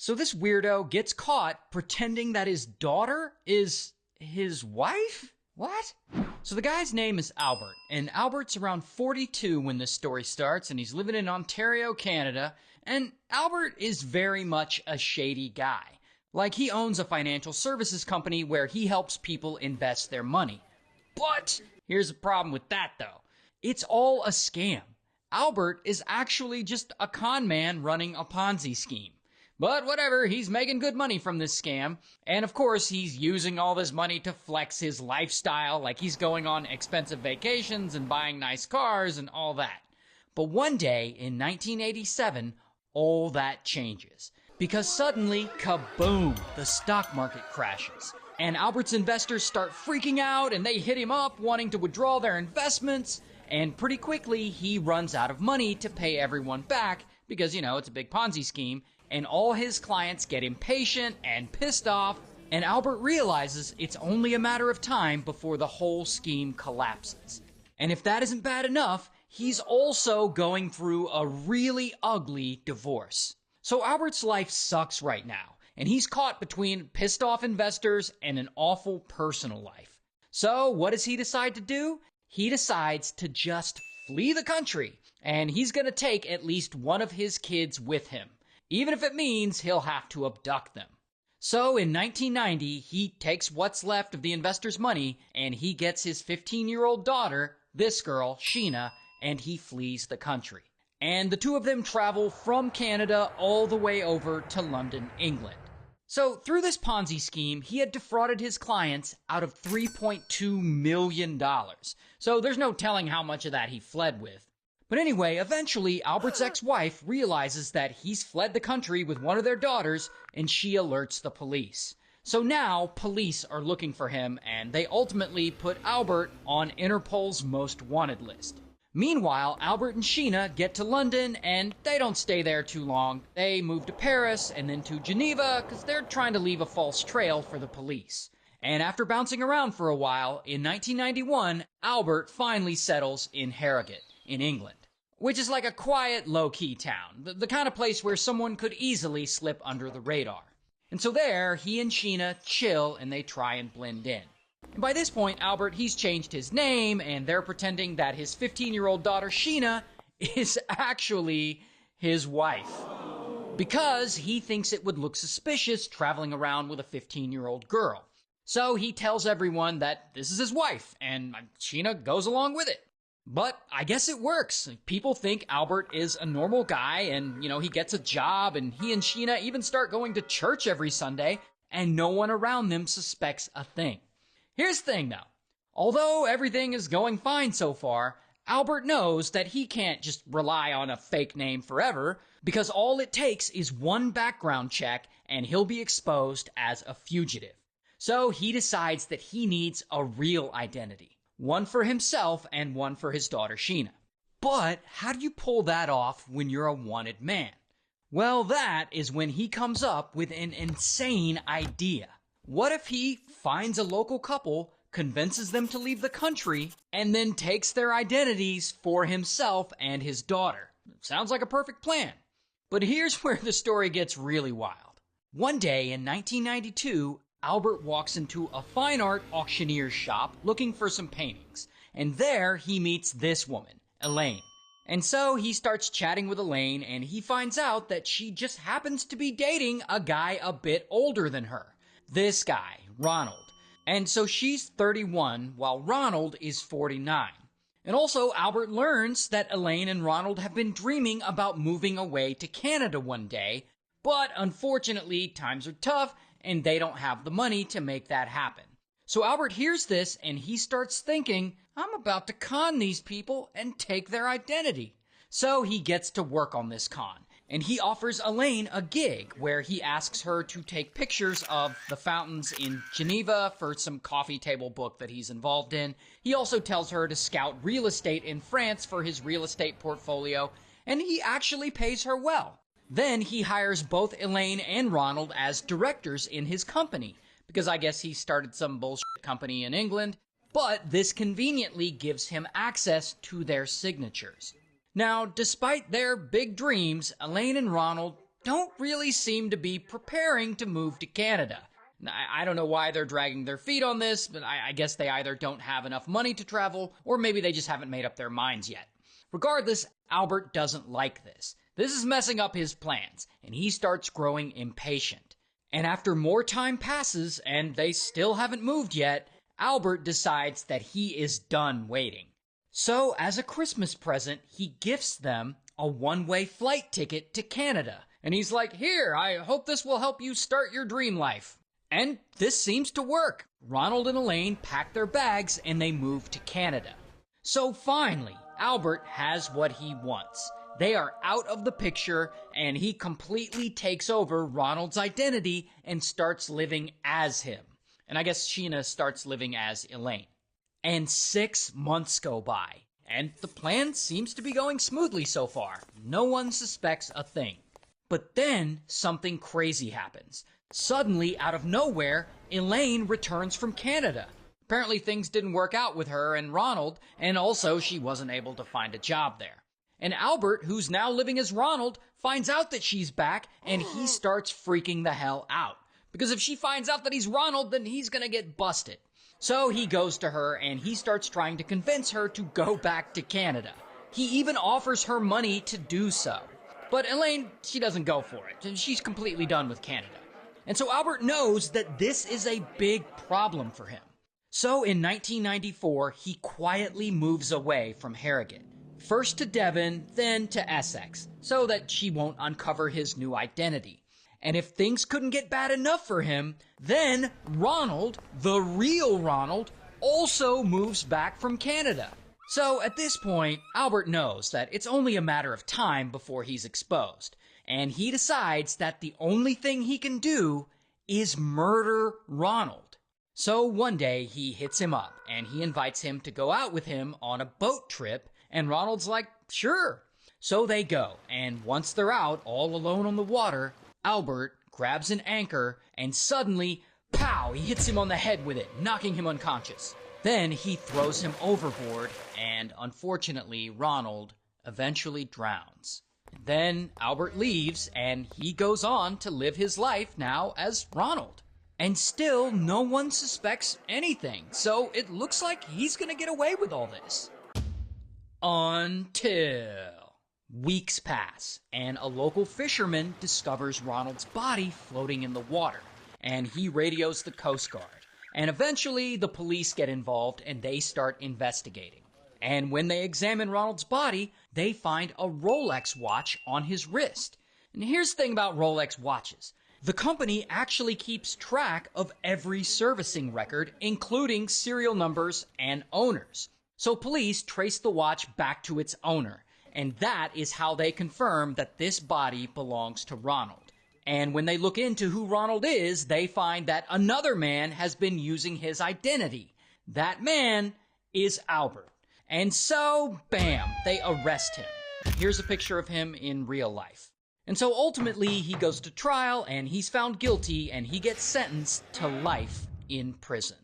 So this weirdo gets caught pretending that his daughter is his wife? What? So the guy's name is Albert, and Albert's around 42 when this story starts, and he's living in Ontario, Canada, and Albert is very much a shady guy. Like, he owns a financial services company where he helps people invest their money. But here's the problem with that, though. It's all a scam. Albert is actually just a con man running a Ponzi scheme. But whatever, he's making good money from this scam. And of course, he's using all this money to flex his lifestyle, like he's going on expensive vacations and buying nice cars and all that. But one day in 1987, all that changes. Because suddenly, kaboom, the stock market crashes. And Albert's investors start freaking out and they hit him up wanting to withdraw their investments. And pretty quickly, he runs out of money to pay everyone back because, it's a big Ponzi scheme. And all his clients get impatient and pissed off, and Albert realizes it's only a matter of time before the whole scheme collapses. And if that isn't bad enough, he's also going through a really ugly divorce. So Albert's life sucks right now, and he's caught between pissed off investors and an awful personal life. So what does he decide to do? He decides to just flee the country, and he's going to take at least one of his kids with him. Even if it means he'll have to abduct them. So in 1990, he takes what's left of the investors' money and he gets his 15-year-old daughter, this girl, Sheena, and he flees the country. And the two of them travel from Canada all the way over to London, England. So through this Ponzi scheme, he had defrauded his clients out of $3.2 million. So there's no telling how much of that he fled with. But anyway, eventually, Albert's ex-wife realizes that he's fled the country with one of their daughters, and she alerts the police. So now, police are looking for him, and they ultimately put Albert on Interpol's most wanted list. Meanwhile, Albert and Sheena get to London, and they don't stay there too long. They move to Paris, and then to Geneva, because they're trying to leave a false trail for the police. And after bouncing around for a while, in 1991, Albert finally settles in Harrogate, in England. Which is like a quiet, low-key town, the kind of place where someone could easily slip under the radar. And so there, he and Sheena chill and they try and blend in. And by this point, Albert, he's changed his name, and they're pretending that his 15-year-old daughter, Sheena, is actually his wife. Because he thinks it would look suspicious traveling around with a 15-year-old girl. So he tells everyone that this is his wife, and Sheena goes along with it. But I guess it works. People think Albert is a normal guy and, he gets a job, and he and Sheena even start going to church every Sunday, and no one around them suspects a thing. Here's the thing, though. Although everything is going fine so far, Albert knows that he can't just rely on a fake name forever, because all it takes is one background check, and he'll be exposed as a fugitive. So he decides that he needs a real identity. One for himself and one for his daughter Sheena. But how do you pull that off when you're a wanted man? Well, that is when he comes up with an insane idea. What if he finds a local couple, convinces them to leave the country, and then takes their identities for himself and his daughter? Sounds like a perfect plan. But here's where the story gets really wild. One day in 1992, Albert walks into a fine art auctioneer's shop looking for some paintings, and there he meets this woman, Elaine. And so he starts chatting with Elaine, and he finds out that she just happens to be dating a guy a bit older than her. This guy, Ronald. And so she's 31, while Ronald is 49. And also, Albert learns that Elaine and Ronald have been dreaming about moving away to Canada one day, but unfortunately, times are tough, and they don't have the money to make that happen. So Albert hears this, and he starts thinking, I'm about to con these people and take their identity. So he gets to work on this con, and he offers Elaine a gig where he asks her to take pictures of the fountains in Geneva for some coffee table book that he's involved in. He also tells her to scout real estate in France for his real estate portfolio, and he actually pays her well. Then he hires both Elaine and Ronald as directors in his company, because I guess he started some bullshit company in England, but this conveniently gives him access to their signatures. Now, despite their big dreams, Elaine and Ronald don't really seem to be preparing to move to Canada. I don't know why they're dragging their feet on this, but I guess they either don't have enough money to travel, or maybe they just haven't made up their minds yet. Regardless, Albert doesn't like this. This is messing up his plans, and he starts growing impatient. And after more time passes, and they still haven't moved yet, Albert decides that he is done waiting. So, as a Christmas present, he gifts them a one-way flight ticket to Canada. And he's like, "Here, I hope this will help you start your dream life." And this seems to work. Ronald and Elaine pack their bags and they move to Canada. So finally, Albert has what he wants. They are out of the picture, and he completely takes over Ronald's identity and starts living as him. And I guess Sheena starts living as Elaine. And 6 months go by, and the plan seems to be going smoothly so far. No one suspects a thing. But then something crazy happens. Suddenly, out of nowhere, Elaine returns from Canada. Apparently things didn't work out with her and Ronald, and also she wasn't able to find a job there. And Albert, who's now living as Ronald, finds out that she's back, and he starts freaking the hell out. Because if she finds out that he's Ronald, then he's gonna get busted. So he goes to her, and he starts trying to convince her to go back to Canada. He even offers her money to do so. But Elaine, she doesn't go for it. She's completely done with Canada. And so Albert knows that this is a big problem for him. So in 1994, he quietly moves away from Harrogate. First to Devon, then to Essex, so that she won't uncover his new identity. And if things couldn't get bad enough for him, then Ronald, the real Ronald, also moves back from Canada. So at this point, Albert knows that it's only a matter of time before he's exposed. And he decides that the only thing he can do is murder Ronald. So one day he hits him up and he invites him to go out with him on a boat trip, and Ronald's like, sure. So they go, and once they're out all alone on the water, Albert grabs an anchor and suddenly, pow, he hits him on the head with it, knocking him unconscious. Then he throws him overboard, and unfortunately Ronald eventually drowns. Then Albert leaves, and he goes on to live his life now as Ronald. And still, no one suspects anything, so it looks like he's gonna get away with all this. Until weeks pass, and a local fisherman discovers Ronald's body floating in the water, and he radios the Coast Guard. And eventually, the police get involved, and they start investigating. And when they examine Ronald's body, they find a Rolex watch on his wrist. And here's the thing about Rolex watches. The company actually keeps track of every servicing record, including serial numbers and owners. So police trace the watch back to its owner, and that is how they confirm that this body belongs to Ronald. And when they look into who Ronald is, they find that another man has been using his identity. That man is Albert. And so, bam, they arrest him. Here's a picture of him in real life. And so ultimately, he goes to trial, and he's found guilty, and he gets sentenced to life in prison.